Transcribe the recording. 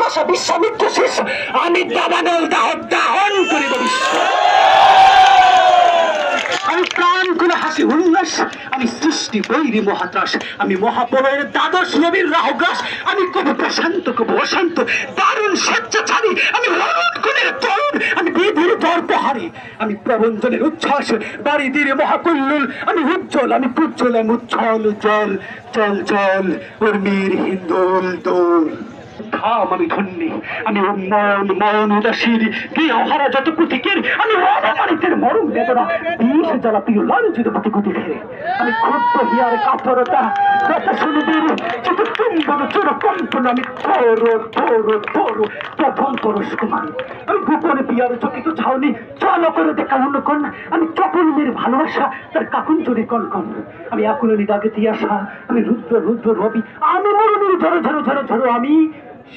ভাষা বিশ্বামিত্র শেষ আমি দাবানল দাহন করিব বিশ্ব। আমি প্রাণ কোন হাসি উল্লাস, আমি সৃষ্টি বৈরী মহাত্রাস, আমি মহাপ্রলয়ের দ্বাদশ নবীর রাহুগ্রাস, আমি কবি প্রশান্ত কবি অশান্ত দারুণ স্বেচ্ছাচারী, আমি হরণ কোণের তরুণ, আমি বিধির দর্পহারী, আমি প্রবঞ্চনের উচ্ছ্বাস বারিদির মহাকুল্লুল, আমি উজ্জ্বল আমি প্রজ্জ্বল আমি উচ্ছল জল চল চল উর্মির হিন্দোল দোল। ধাম আমি ধন্যী, আমি উন্নয়ন মন উদাসীর গৃহহারা যত প্রতীকের, আমি অনামানিতের মরম বেদনা বিষ জ্বালা প্রিয় লাঞ্ছিত প্রতি গতি ফেরে, আমি ক্ষুদ্র হিয়ার কাতরতা কথা শুনবীর যত চুম্বন চোর কম্পন, আমি তোর তোর তোর প্রথম পরশ কুমার, আমি গোপনে বিয়ার চকিত ছাউনি চল করে দেখা অনুকন, আমি চপলমের ভালোবাসা তার কাকুন চুরি কনকন, আমি আকুলনি দাগে তিয়াসা, আমি রুদ্র রুদ্র রবি, আমি মরুনির ঝড়ো ঝড়ো ঝড়ো ঝড়ো, আমি